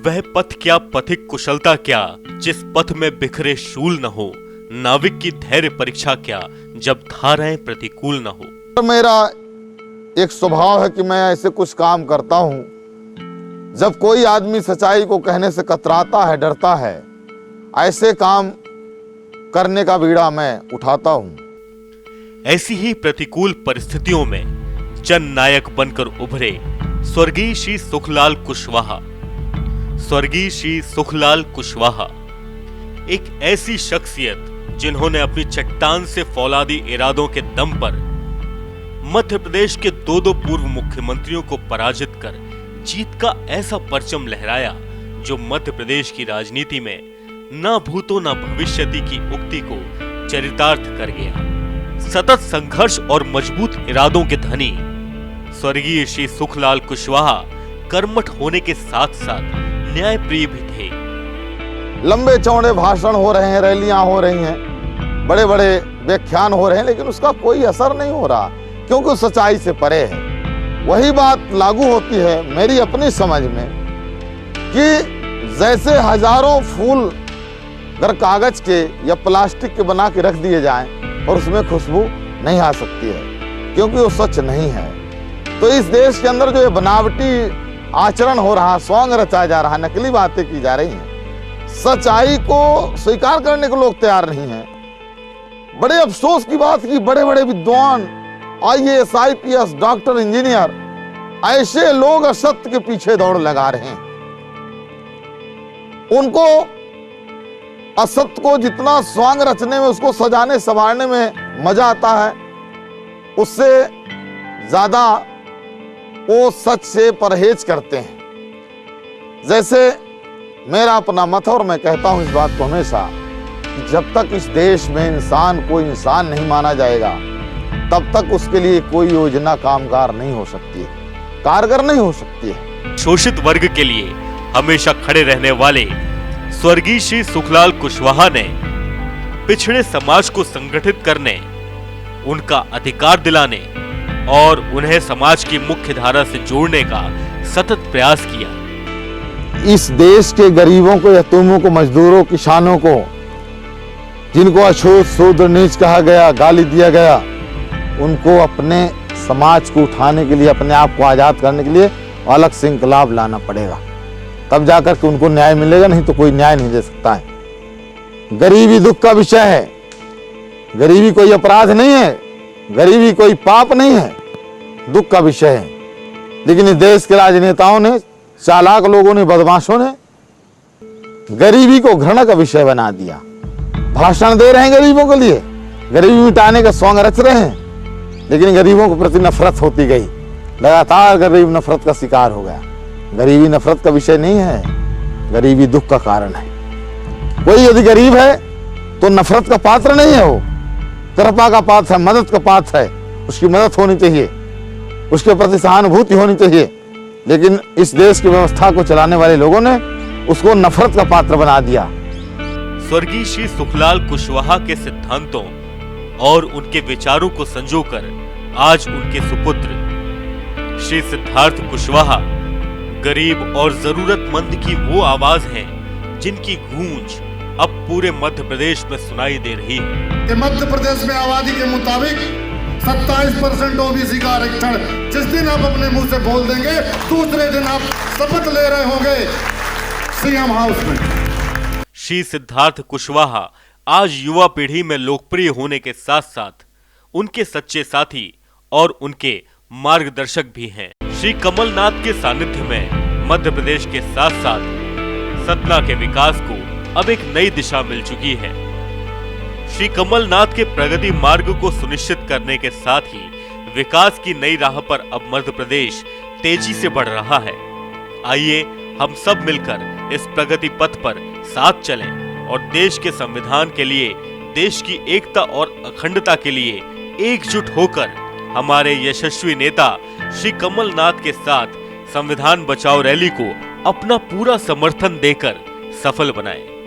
वह पथ क्या, पथिक कुशलता क्या, जिस पथ में बिखरे शूल न हो। नाविक की धैर्य परीक्षा क्या, जब धाराएं प्रतिकूल न हो। मेरा एक स्वभाव है कि मैं ऐसे कुछ काम करता हूं जब कोई आदमी सच्चाई को कहने से कतराता है, डरता है, ऐसे काम करने का बीड़ा मैं उठाता हूं। ऐसी ही प्रतिकूल परिस्थितियों में जन नायक बनकर उभरे स्वर्गीय श्री सुखलाल कुशवाहा। स्वर्गीय श्री सुखलाल कुशवाहा एक ऐसी शख्सियत जिन्होंने अपनी चट्टान से फौलादी इरादों के दम पर मध्य प्रदेश के दो पूर्व मुख्यमंत्रियों को पराजित कर जीत का ऐसा परचम लहराया जो मध्य प्रदेश की राजनीति में ना भूतो ना भविष्यति की उक्ति को चरितार्थ कर गया। सतत संघर्ष और मजबूत इरादों के धनी स्वर्गीय श्री सुखलाल कुशवाहा कर्मठ होने के साथ साथ न्यायप्रिय भी थे। लंबे चौड़े भाषण हो रहे हैं, रैलियां हो रही हैं, बड़े बड़े व्याख्यान हो रहे हैं, लेकिन उसका कोई असर नहीं हो रहा क्योंकि सच्चाई से परे है। वही बात लागू होती है मेरी अपनी समझ में कि जैसे हजारों फूल अगर कागज के या प्लास्टिक के बना के रख दिए जाएं और उसमें खुशबू नहीं आ सकती है क्योंकि वो सच नहीं है। तो इस देश के अंदर जो ये बनावटी आचरण हो रहा, सॉन्ग रचाया जा रहा, नकली बातें की जा रही हैं, सच्चाई को स्वीकार करने को लोग तैयार नहीं हैं। बड़े अफसोस की बात कि बड़े बड़े विद्वान, IAS, IPS, डॉक्टर, इंजीनियर, ऐसे लोग असत्य के पीछे दौड़ लगा रहे हैं। उनको असत्य को जितना स्वांग रचने में, उसको सजाने संवारने में मजा आता है, उससे ज्यादा वो सच से परहेज करते हैं। जैसे मेरा अपना मत और मैं कहता हूं इस बात को हमेशा कि जब तक इस देश में इंसान को इंसान नहीं माना जाएगा तब तक उसके लिए कोई योजना कामगार नहीं हो सकती है, कारगर नहीं हो सकती है। शोषित वर्ग के लिए हमेशा खड़े रहने वाले स्वर्गीय श्री सुखलाल कुशवाहा ने पिछड़े समाज को संगठित करने, उनका अधिकार दिलाने और उन्हें समाज की मुख्य धारा से जोड़ने का सतत प्रयास किया। इस देश के गरीबों को, यतीमों को, मजदूरों, किसानों को, जिनको अछूत, शूद्र, नीच कहा गया, गाली दिया गया, उनको अपने समाज को उठाने के लिए, अपने आप को आजाद करने के लिए अलग से इंकलाब लाना पड़ेगा, तब जाकर के उनको न्याय मिलेगा, नहीं तो कोई न्याय नहीं दे सकता है। गरीबी दुख का विषय है, गरीबी कोई अपराध नहीं है, गरीबी कोई पाप नहीं है, दुख का विषय है। लेकिन इस देश के राजनेताओं ने, चालाक लोगों ने, बदमाशों ने गरीबी को घृणा का विषय बना दिया। भाषण दे रहे हैं गरीबों के लिए, गरीबी मिटाने का सॉन्ग रच रहे हैं, लेकिन गरीबों के प्रति नफरत होती गई। लगातार गरीब नफरत का शिकार हो गया। गरीबी नफरत का विषय नहीं है, गरीबी दुख का कारण है। कोई यदि गरीब है तो नफरत का पात्र नहीं है, वो कृपा का पात्र है, मदद का पात्र है। उसकी मदद होनी चाहिए, उसके प्रति सहानुभूति होनी चाहिए। लेकिन इस देश की व्यवस्था को चलाने वाले लोगों ने उसको नफरत का पात्र बना दिया। स्वर्गीय श्री सुखलाल कुशवाहा के सिद्धांतों और उनके विचारों को संजोकर आज उनके सुपुत्र श्री सिद्धार्थ कुशवाहा गरीब और जरूरतमंद की वो आवाज है जिनकी गूंज अब पूरे मध्य प्रदेश में सुनाई दे रही है। कि मध्य प्रदेश में आबादी के मुताबिक 27% ओबीसी का आरक्षण जिस दिन आप अपने मुंह से बोल देंगे, दूसरे दिन आप शपथ ले रहे होंगे सीएम हाउस में। श्री सिद्धार्थ कुशवाहा आज युवा पीढ़ी में लोकप्रिय होने के साथ साथ उनके सच्चे साथी और उनके मार्गदर्शक भी हैं। श्री कमलनाथ के सानिध्य में मध्य प्रदेश के साथ साथ सतना के विकास को अब एक नई दिशा मिल चुकी है। श्री कमलनाथ के प्रगति मार्ग को सुनिश्चित करने के साथ ही विकास की नई राह पर अब मध्य प्रदेश तेजी से बढ़ रहा है। आइए हम सब मिलकर इस प्रगति पथ पर साथ चलें और देश के संविधान के लिए, देश की एकता और अखंडता के लिए एकजुट होकर हमारे यशस्वी नेता श्री कमलनाथ के साथ संविधान बचाओ रैली को अपना पूरा समर्थन देकर सफल बनाएं।